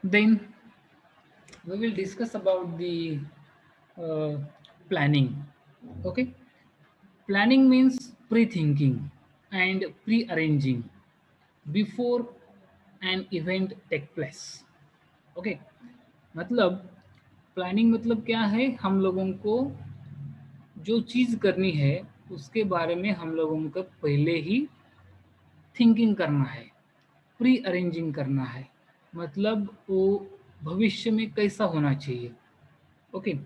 Then we will discuss about the uh, planning. Okay, planning means pre-thinking and pre-arranging before an event take place. Okay, मतलब planning मतलब क्या है, हम लोगों को जो चीज़ करनी है उसके बारे में हम लोगों को पहले ही थिंकिंग करना है, प्री अरेंजिंग करना है, मतलब वो भविष्य में कैसा होना चाहिए। ओके,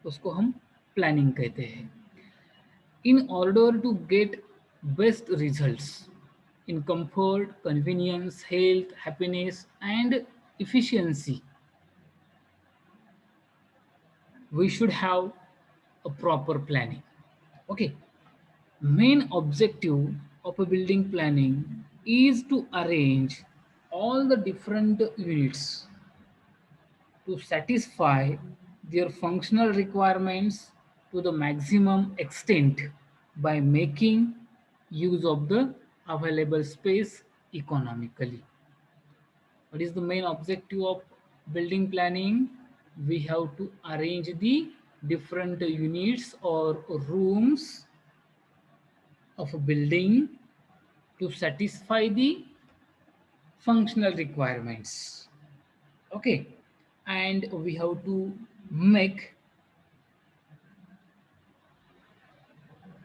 उसको हम प्लानिंग कहते हैं। In order to get best results in comfort, convenience, health, happiness, and efficiency, we should have a proper planning. Okay, main objective of a building planning is to arrange all the different units to satisfy their functional requirements to the maximum extent by making use of the available space economically. What is the main objective of building planning? We have to arrange the different units or rooms of a building to satisfy the functional requirements. Okay, and we have to make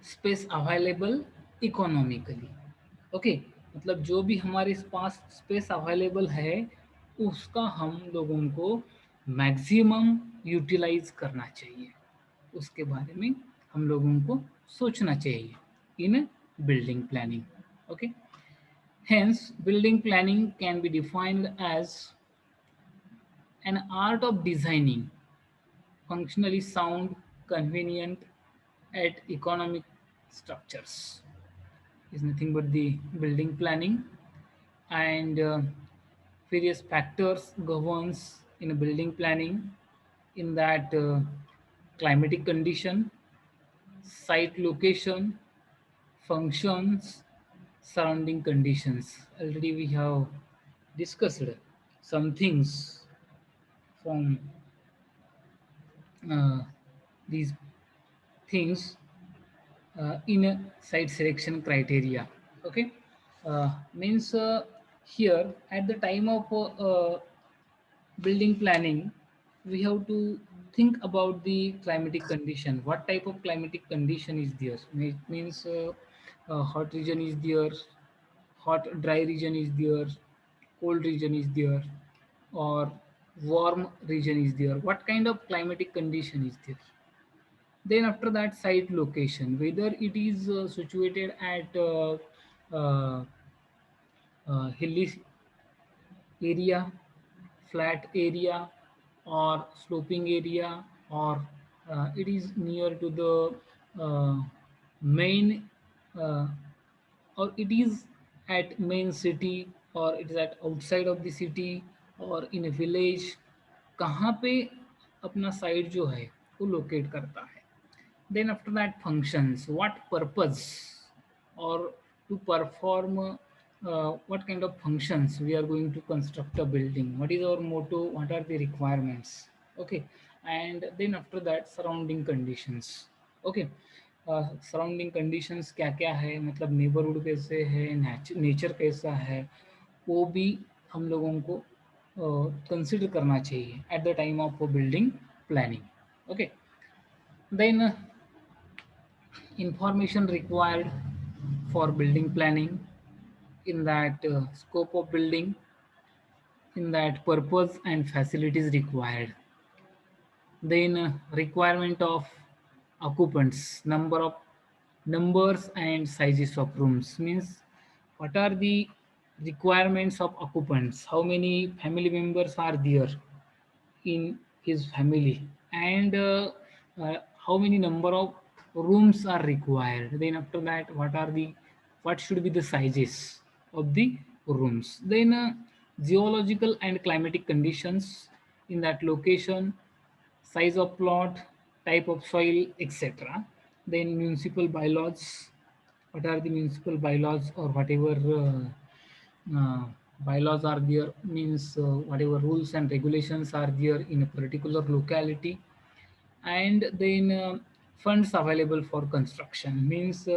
space available economically. Okay, मतलब जो भी हमारे पास space available है उसका हम लोगों को maximum utilise करना चाहिए, उसके बारे में हम लोगों को सोचना चाहिए in building planning. Okay, hence building planning can be defined as an art of designing functionally sound, convenient, at economic structures. Is nothing but the building planning, and various factors governs in a building planning, in that climatic condition, site location, functions, surrounding conditions. Already we have discussed some things from uh, these things in a site selection criteria. Okay, means here at the time of building planning, we have to think about the climatic condition. What type of climatic condition is there? Means hot region is there, hot dry region is there, cold region is there, or warm region is there. What kind of climatic condition is there? Then after that, site location, whether it is situated at uh, hilly area, flat area, or sloping area, or it is near to the main, uh, or it is at main city, or it is at outside of the city, or in a village, कहाँ पे अपना site जो है वो locate करता है। Then after that, functions, what purpose, or to perform what kind of functions we are going to construct a building, what is our motto, what are the requirements. Okay, and then after that, surrounding conditions. Okay, surrounding conditions क्या क्या है, मतलब neighbourhood कैसे है, nature कैसा है, वो भी हम लोगों को कंसिडर करना चाहिए at the time of building planning. Okay, then information required for building planning, in that scope of building, in that purpose and facilities required. Then requirement of occupants, numbers and sizes of rooms, means what are the requirements of occupants, how many family members are there in his family, and how many number of rooms are required. Then after that, what should be the sizes of the rooms. Then geological and climatic conditions in that location, size of plot, type of soil, etc. Then municipal bylaws, what are the municipal bylaws, or whatever bylaws are there, means whatever rules and regulations are there in a particular locality. And then funds available for construction, means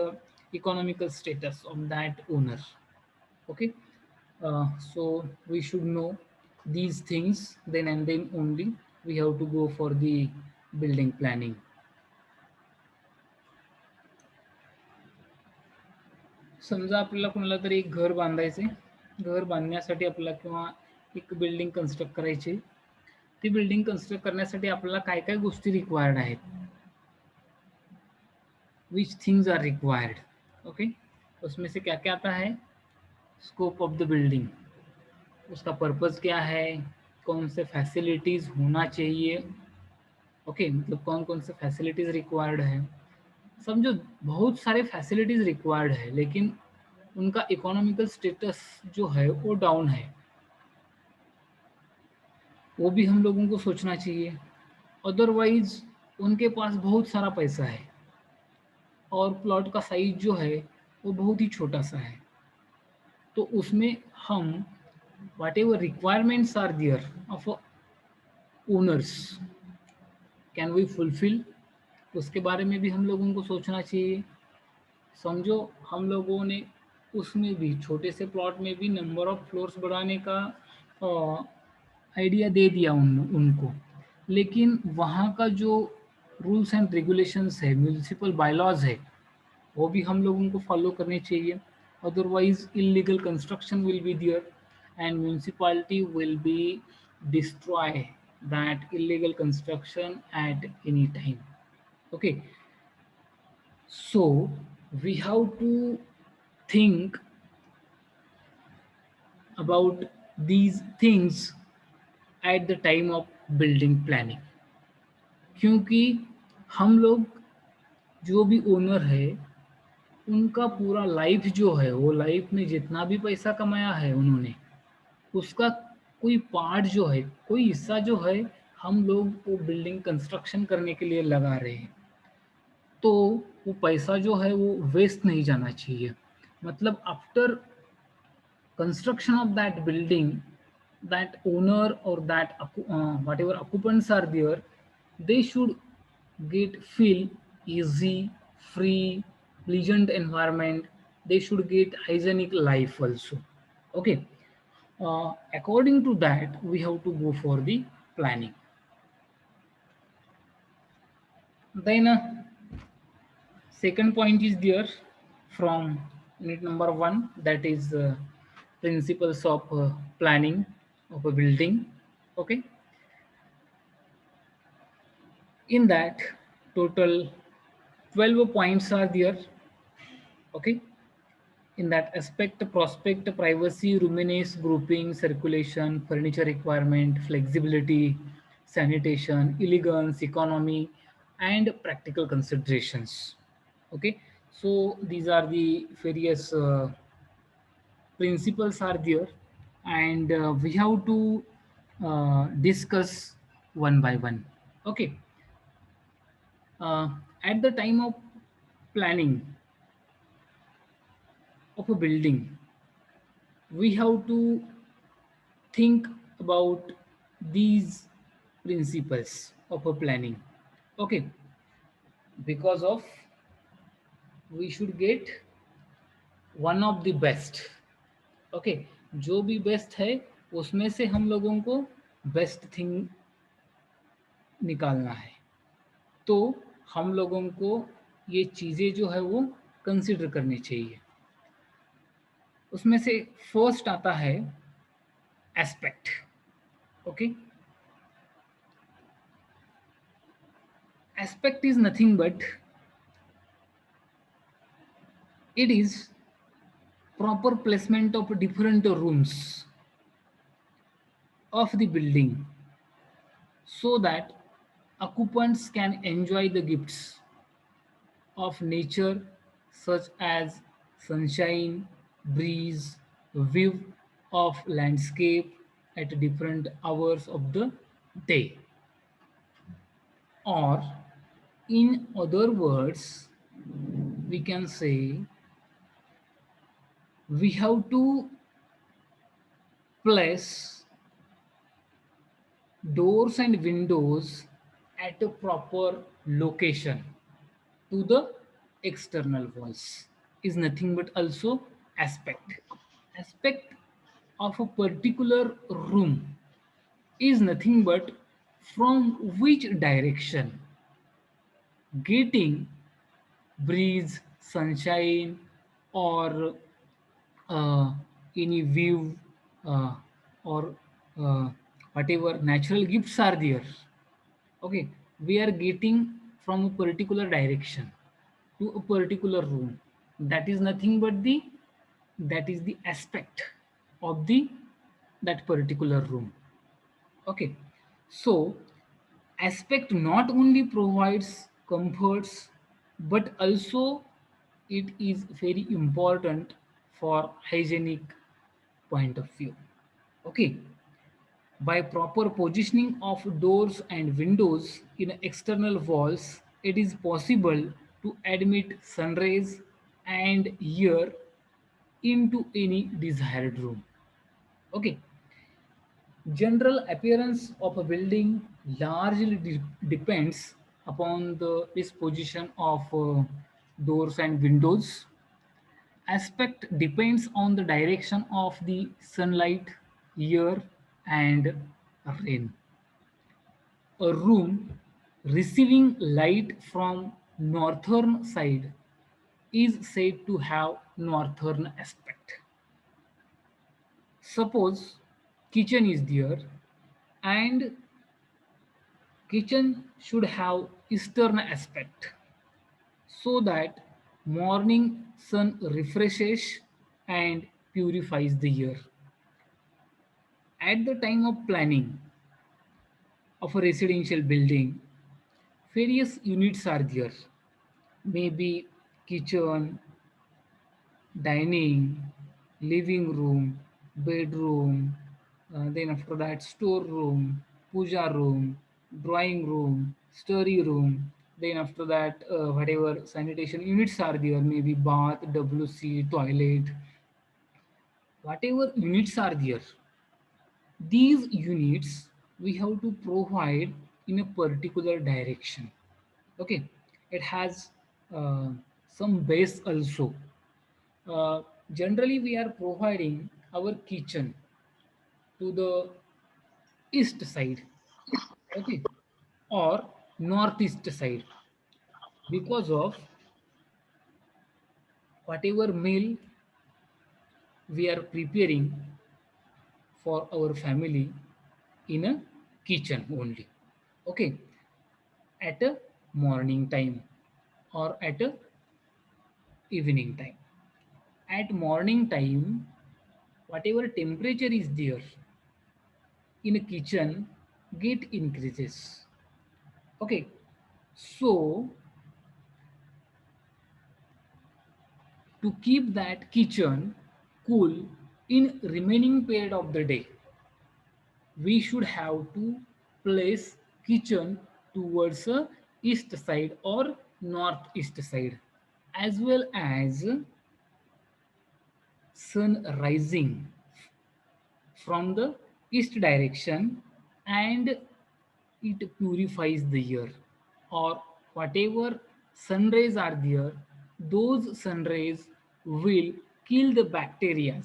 economical status of that owner. Okay, so we should know these things, then and then only we have to go for the building planning. समजा आपल्याला कोणाला तरी एक घर बांधायचे, घर बांधण्यासाठी आपल्याला किंवा एक बिल्डिंग कन्स्ट्रक्ट करायची, ती बिल्डिंग कन्स्ट्रक्ट करण्यासाठी आपल्याला काय काय गोष्टी रिक्वायर्ड आहेत, which things are required. Okay, उसमें से क्या क्या आता है, स्कोप ऑफ द बिल्डिंग, उसका पर्पज़ क्या है, कौन से फैसिलिटीज़ होना चाहिए. ओके, मतलब कौन कौन से फैसिलिटीज़ रिक्वायर्ड है. समझो बहुत सारे फैसिलिटीज़ रिक्वायर्ड है, लेकिन उनका इकोनॉमिकल स्टेटस जो है वो डाउन है, वो भी हम लोगों को सोचना चाहिए. अदरवाइज उनके पास बहुत सारा पैसा है और प्लॉट का साइज जो है वो बहुत ही छोटा सा है, तो उसमें हम whatever requirements are there of owners can we fulfil, उसके बारे में भी हम लोगों को सोचना चाहिए. समझो हम लोगों ने उसमें भी छोटे से प्लॉट में भी नंबर ऑफ फ्लोर्स बढ़ाने का आइडिया दे दिया उनको, लेकिन वहाँ का जो रूल्स एंड रेगुलेशंस है, म्यूनिसिपल बायलॉज है, वो भी हम लोगों को फॉलो करने चाहिए. Otherwise illegal construction will be there and municipality will be destroy that illegal construction at any time. Okay, so we have to think about these things at the time of building planning, क्योंकि हम लोग जो भी owner है उनका पूरा life जो है, वो लाइफ में जितना भी पैसा कमाया है उन्होंने, उसका कोई पार्ट जो है, कोई हिस्सा जो है, हम लोग वो बिल्डिंग कंस्ट्रक्शन करने के लिए लगा रहे हैं. तो वो पैसा जो है वो वेस्ट नहीं जाना चाहिए. मतलब after construction of that building, that owner or that whatever occupants are there, they should get feel easy, free, pleasant environment. They should get hygienic life also. Okay, according to that we have to go for the planning. Then second point is there from unit number 1, that is principles of planning of a building. Okay, in that total 12 points are there. Okay, in that aspect, prospect, privacy, luminance, grouping, circulation, furniture requirement, flexibility, sanitation, elegance, economy, and practical considerations. Okay, so these are the various principles are there, and we have to discuss one by one. Okay, uh, at the time of planning of a building, we have to think about these principles of a planning. Okay, because of we should get one of the best. Okay, जो भी best है उसमें से हम लोगों को best thing निकालना है, तो हम लोगों को ये चीज़ें जो है वो कंसिडर करनी चाहिए. उसमें से फर्स्ट आता है aspect. Okay, aspect is nothing but it is proper placement of different rooms of the building so that occupants can enjoy the gifts of nature such as sunshine, breeze, view of landscape at different hours of the day. Or in other words, we can say we have to place doors and windows at a proper location to the external walls is nothing but also aspect of a particular room is nothing but from which direction getting breeze, sunshine, or uh, any view, uh, or uh, whatever natural gifts are there. Okay, we are getting from a particular direction to a particular room. That is nothing but the aspect of the that particular room. Okay, so aspect not only provides comforts but also it is very important for hygienic point of view. Okay, by proper positioning of doors and windows in external walls it is possible to admit sunrays and air into any desired room. Okay, general appearance of a building largely depends upon the disposition of doors and windows. Aspect depends on the direction of the sunlight, air, and rain. A room receiving light from northern side is said to have northern aspect. Suppose kitchen is there and kitchen should have eastern aspect so that morning sun refreshes and purifies the air. At the time of planning of a residential building, various units are there. Maybe kitchen, dining, living room, bedroom, then after that storeroom, puja room, drawing room, study room, then after that whatever sanitation units are there, maybe bath, WC, toilet, whatever units are there, these units we have to provide in a particular direction. Okay, it has uh, some base also. uh, Generally we are providing our kitchen to the east side, okay, or northeast side because of whatever meal we are preparing for our family in a kitchen only. Okay, at a morning time or at a evening time. At morning time, whatever temperature is there in a kitchen get increases. Okay, so to keep that kitchen cool in remaining period of the day, we should have to place kitchen towards a east side or northeast side, as well as sun rising from the east direction and it purifies the air, or whatever sun rays are there, those sun rays will kill the bacteria,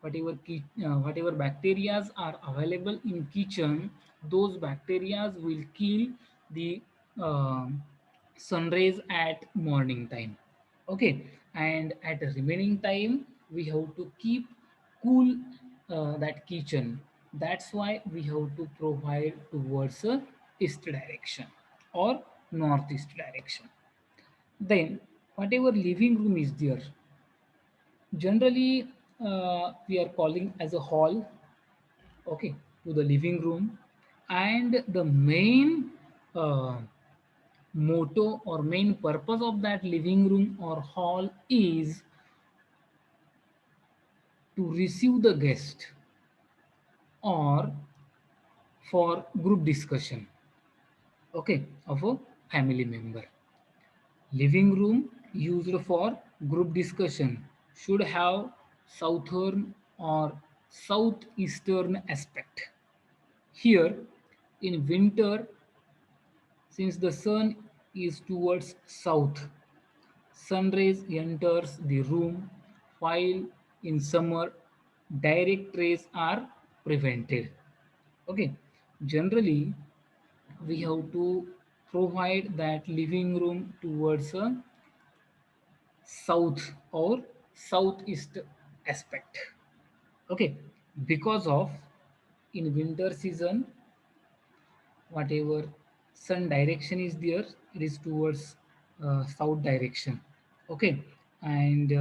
whatever bacteria are available in kitchen, those bacteria will kill the uh, sun rays at morning time. Okay, and at the remaining time we have to keep cool that kitchen. That's why we have to provide towards a east direction or northeast direction. Then whatever living room is there, generally we are calling as a hall, okay, to the living room. And the main uh, motto or main purpose of that living room or hall is to receive the guest or for group discussion, okay, of a family member. Living room used for group discussion should have southern or southeastern aspect. Here in winter, since the sun is towards south, sunrays enters the room, while in summer direct rays are prevented. Okay, generally we have to provide that living room towards a south or southeast aspect. Okay, because of in winter season, whatever sun direction is there, it is towards south direction. Okay, and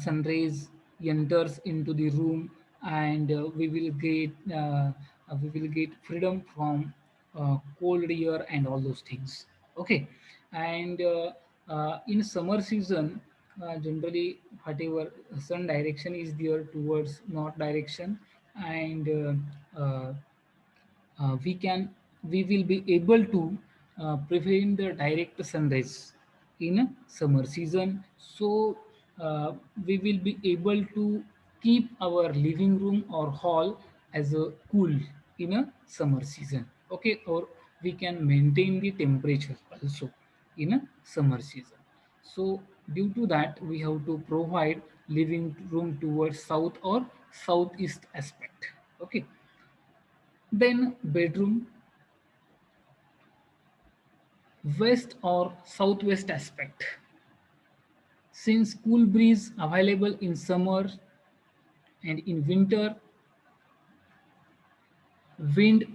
sun rays enters into the room, and we will get freedom from cold air and all those things. Okay, and in summer season, generally whatever sun direction is there towards north direction, and we can we will be able to prevent the direct sun rays in a summer season. So we will be able to keep our living room or hall as a cool in a summer season. Okay, or we can maintain the temperature also in a summer season. So due to that, we have to provide living room towards south or southeast aspect. Okay, then bedroom west or southwest aspect. Since cool breeze available in summer and in winter, wind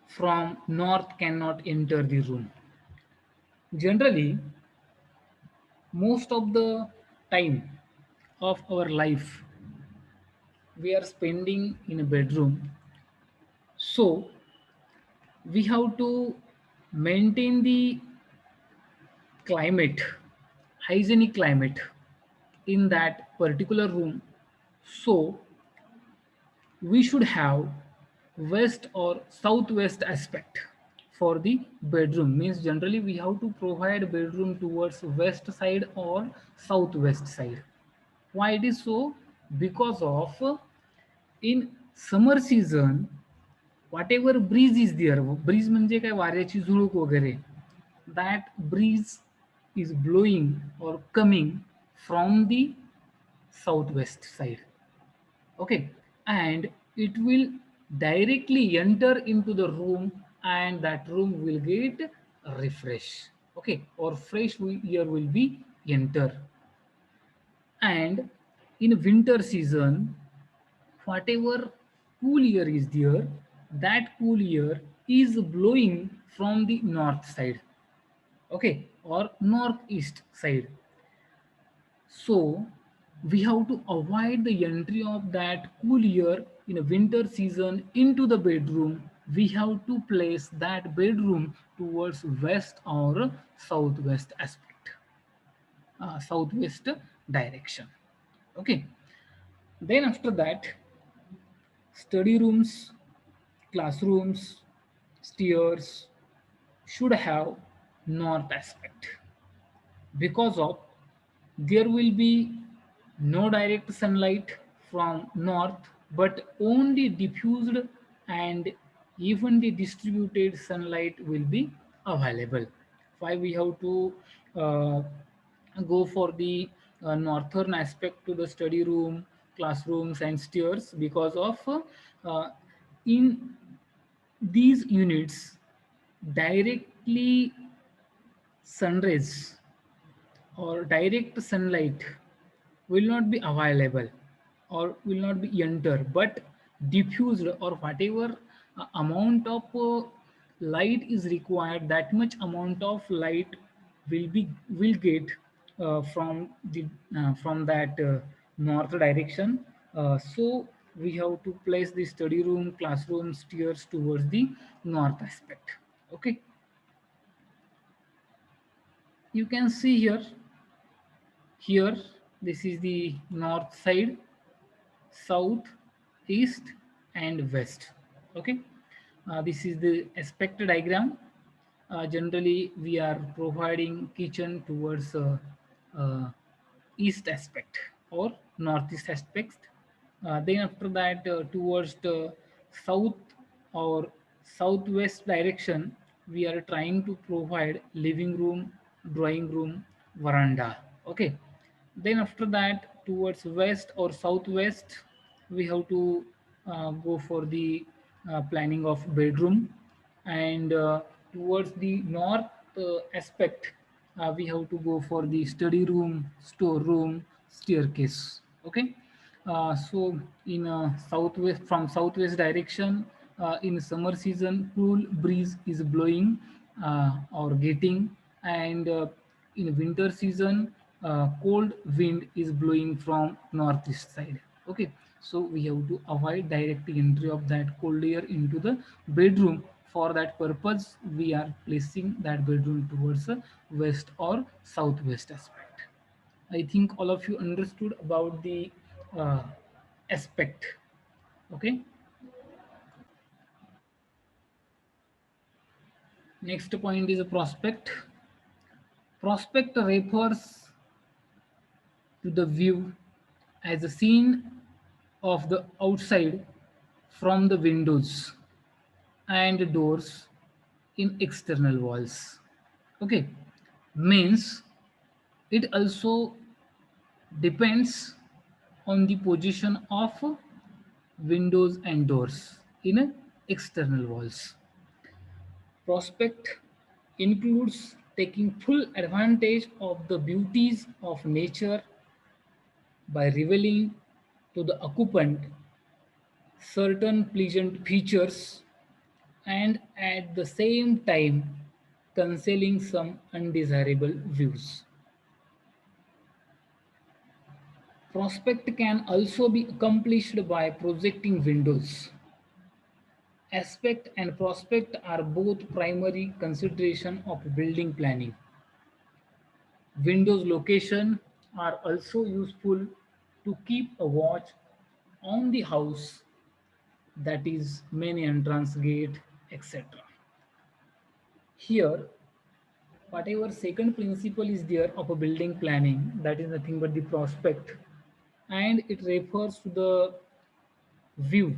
from north cannot enter the room. Generally, most of the time of our life we are spending in a bedroom. So we have to maintain the climate, hygienic climate in that particular room. So we should have west or southwest aspect for the bedroom. Means generally we have to provide bedroom towards west side or southwest side. Why it is so? Because of in summer season, whatever breeze is there, breeze म्हणजे काय, वाऱ्याची झुळूक वगैरे, that breeze is blowing or coming from the southwest side. Okay, and it will directly enter into the room, and that room will get refresh. Okay, or fresh air will be enter. And in winter season, whatever cool air is there, that cool air is blowing from the north side. Okay, or northeast side. So we have to avoid the entry of that cool air in a winter season into the bedroom. We have to place that bedroom towards west or southwest aspect, southwest direction. Okay. Then after that, study rooms, classrooms, stairs should have north aspect, because of there will be no direct sunlight from north, but only diffused and evenly distributed sunlight will be available. Why we have to uh, go for the northern aspect to the study room, classrooms and stairs? Because of in these units, directly sunrays or direct sunlight will not be available or will not be enter, but diffused, or whatever amount of light is required, that much amount of light will get from that north direction. So we have to place the study room, classroom, stairs towards the north aspect. Okay, you can see here, this is the north side, south, east and west. Okay, this is the aspect diagram. Generally we are providing kitchen towards uh, east aspect or northeast aspect. Then after that, towards the south or southwest direction, we are trying to provide living room, drawing room, veranda. Okay. Then after that, towards west or southwest, we have to go for the planning of bedroom, and towards the north aspect, we have to go for the study room, storeroom, staircase. Okay. So in southwest, from southwest direction, in summer season, cool breeze is blowing or getting, and in winter season, cold wind is blowing from northeast side. Okay, so we have to avoid direct entry of that cold air into the bedroom. For that purpose, we are placing that bedroom towards the west or southwest aspect. I think all of you understood about the uh, aspect. Okay. Next point is a prospect. Prospect refers to the view as a scene of the outside from the windows and doors in external walls. Okay, means it also depends on the position of windows and doors in external walls. Prospect includes taking full advantage of the beauties of nature by revealing to the occupant certain pleasant features and at the same time concealing some undesirable views. Prospect can also be accomplished by projecting windows. Aspect and prospect are both primary consideration of building planning. Windows location are also useful to keep a watch on the house, that is main entrance gate, etc. Here, whatever second principle is there of a building planning, that is nothing but the prospect, and it refers to the view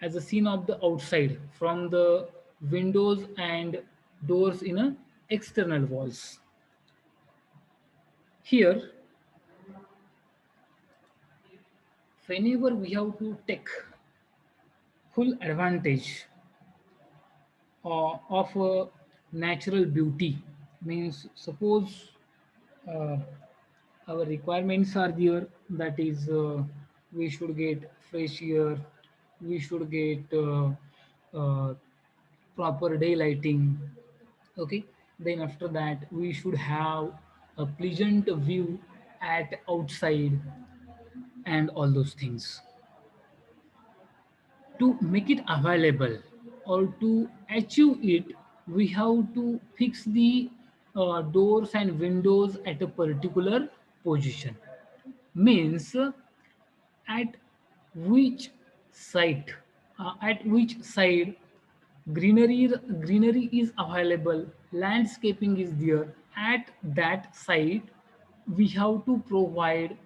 as a scene of the outside from the windows and doors in a external walls. Here, whenever we have to take full advantage of natural beauty, means suppose uh, our requirements are there, that is we should get fresh air, we should get uh, proper daylighting. Okay, then after that we should have a pleasant view at outside and all those things. To make it available or to achieve it, we have to fix the doors and windows at a particular position. Means at which site, at which side greenery is available, landscaping is there, at that site we have to provide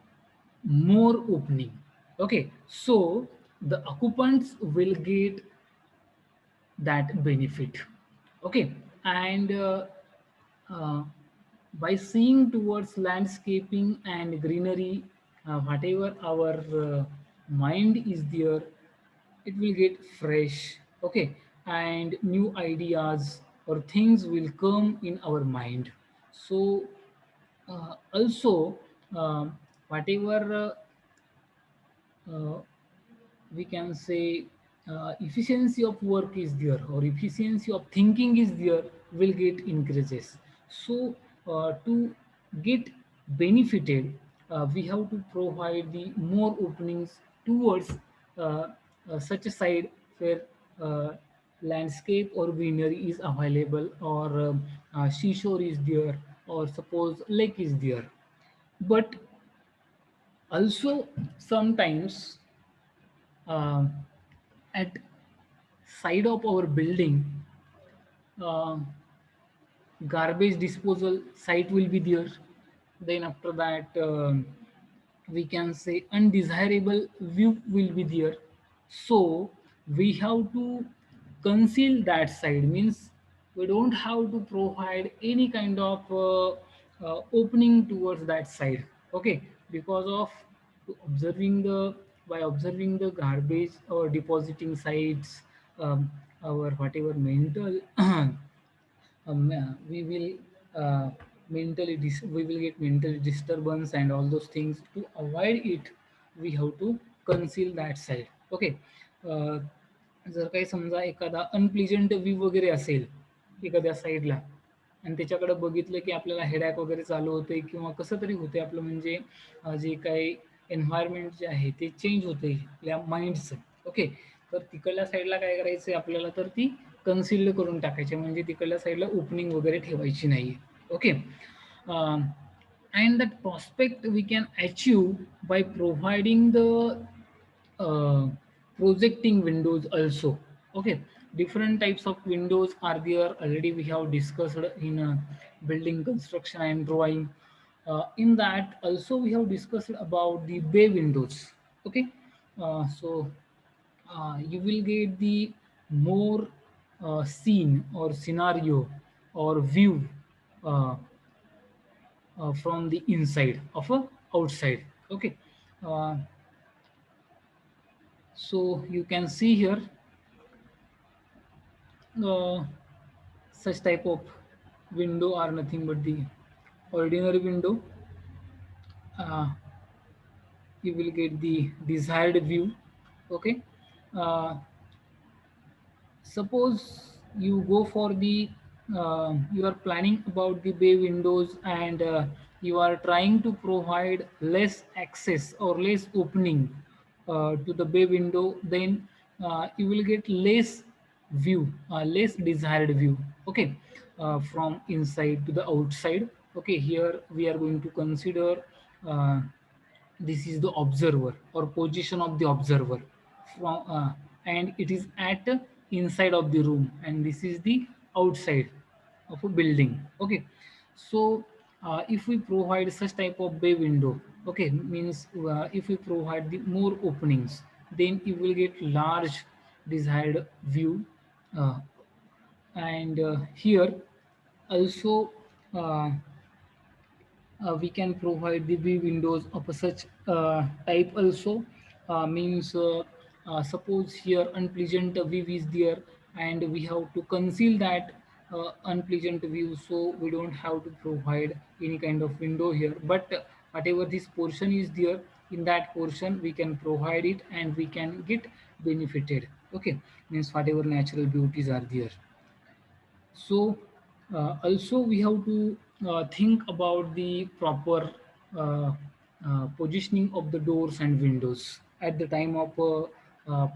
more opening. Okay, so the occupants will get that benefit. Okay, and uh, by seeing towards landscaping and greenery, whatever our mind is there, it will get fresh. Okay, and new ideas or things will come in our mind. So also, whatever uh, we can say efficiency of work is there or efficiency of thinking is there, will get increases. So to get benefited, we have to provide the more openings towards such a side where uh, landscape or greenery is available, or seashore is there, or suppose lake is there. But also sometimes uh, at side of our building, uh, garbage disposal site will be there. Then after that, we can say undesirable view will be there. So we have to conceal that side, means we don't have to provide any kind of opening towards that side. Okay, because of observing the, by observing the garbage or depositing sites, our whatever mental we will we will get mental disturbance and all those things. To avoid it, we have to conceal that side. Okay. uh, जर काही समजा एखादा अनप्लिजंट view वगैरे असेल एखाद्या साईडला, आणि त्याच्याकडे बघितलं की आपल्याला हेडॅक वगैरे चालू होते किंवा कसं तरी होते आपलं, म्हणजे जे काही एन्व्हायरमेंट जे आहे ते चेंज होते आपल्या माइंडचं. ओके, तर तिकडल्या साईडला काय करायचं आपल्याला, तर ती कन्सिल्ड करून टाकायची, म्हणजे तिकडल्या साईडला ओपनिंग वगैरे ठेवायची नाही. Okay. And that prospect we can achieve by providing the uh, projecting windows also. Okay, different types of windows are there, already we have discussed in building construction and drawing. In that also we have discussed about the bay windows. Okay. You will get the more scene or scenario or view uh, from the inside of a outside. Okay. uh, so you can see here uh, such type of window are nothing but the ordinary window. uh, you will get the desired view. Okay. uh, Suppose you go for the you are planning about the bay windows, and you are trying to provide less access or less opening to the bay window, then you will get less view, less desired view. Okay. From inside to the outside. Okay, here we are going to consider uh, this is the observer or position of the observer from and it is at inside of the room, and this is the outside of a building. Okay. So if we provide such type of bay window, okay, means if we provide the more openings, then you will get large desired view. uh, and here also uh, we can provide the B windows of a such type also. Means suppose here unpleasant view is there, and we have to conceal that unpleasant view, so we don't have to provide any kind of window here. But whatever this portion is there, in that portion we can provide it and we can get benefited. Okay, means whatever natural beauties are there. So also we have to think about the proper positioning of the doors and windows at the time of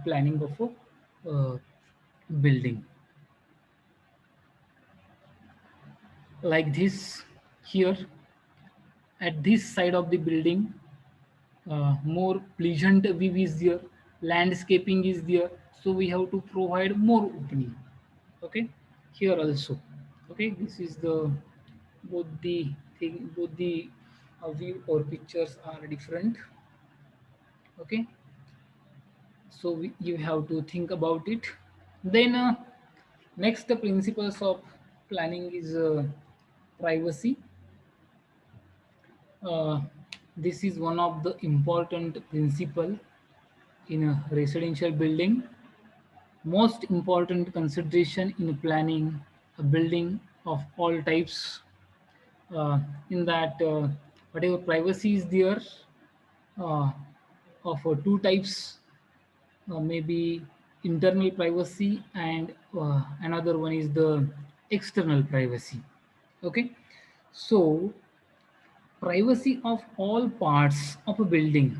planning of a building. Like this here, at this side of the building, more pleasant view is there, landscaping is there, so we have to provide more opening. Okay, here also. Okay, this is the both the thing, both the view or pictures are different. Okay, so you have to think about it. Then next, the principles of planning is privacy. uh, this is one of the important principle in a residential building. Most important consideration in planning a building of all types, in that whatever privacy is there, uh, of two types, maybe internal privacy, and another one is the external privacy. Okay. So privacy of all parts of a building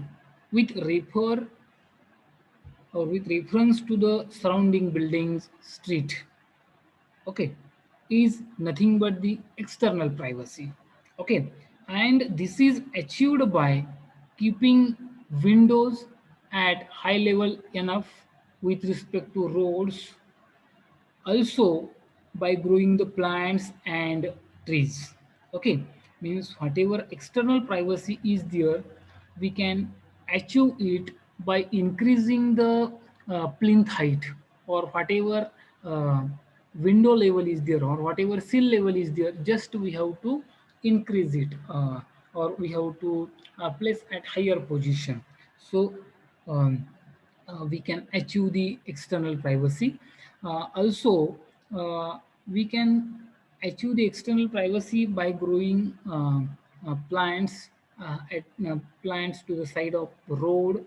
with refer or with reference to the surrounding buildings, street, okay, is nothing but the external privacy. Okay. And this is achieved by keeping windows at high level enough with respect to roads, also by growing the plants and trees. Okay, means whatever external privacy is there, we can achieve it by increasing the plinth height, or whatever uh, window level is there, or whatever sill level is there, just we have to increase it, or we have to place at higher position. So um, we can achieve the external privacy. Also, we can achieve the external privacy by growing plants, plants to the side of road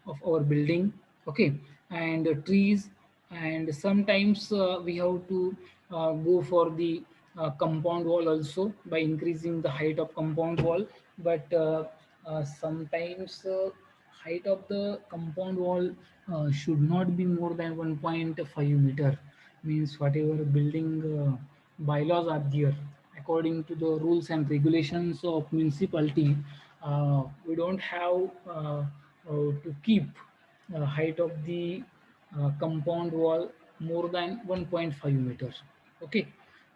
of our building, okay, and trees. And sometimes we have to go for the compound wall also by increasing the height of compound wall. But sometimes height of the compound wall should not be more than 1.5 meter, means whatever building bylaws are there, according to the rules and regulations of municipality, we don't have to keep height of the compound wall more than 1.5 meters, okay.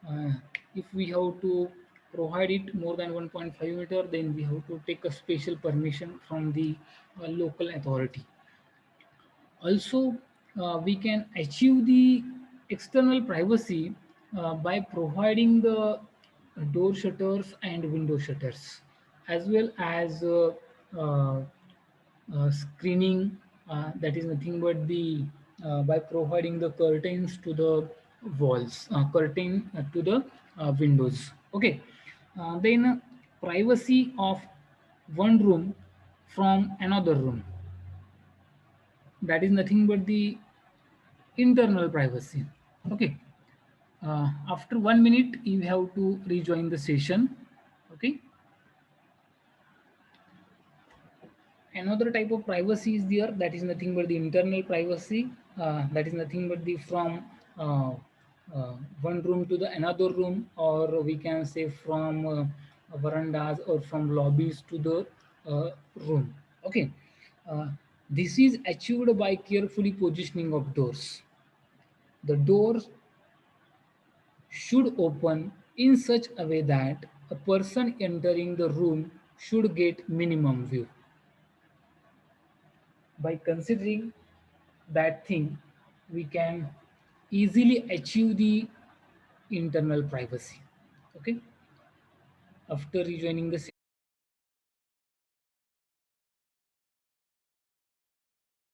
uh, if we have to provide it more than 1.5 meter, then we have to take a special permission from the local authority. Also, we can achieve the external privacy by providing the door shutters and window shutters, as well as uh, screening, that is nothing but the by providing the curtains to the walls, curtain to the windows, okay. Then privacy of one room from another room, that is nothing but the internal privacy, okay. After 1 minute you have to rejoin the session, okay. Another type of privacy is there, that is nothing but the internal privacy, that is nothing but the from uh, uh, one room to the another room, or we can say from verandas or from lobbies to the room, okay. uh, this is achieved by carefully positioning of doors. The doors should open in such a way that a person entering the room should get minimum view. By considering that thing, we can easily achieve the internal privacy, okay. After rejoining the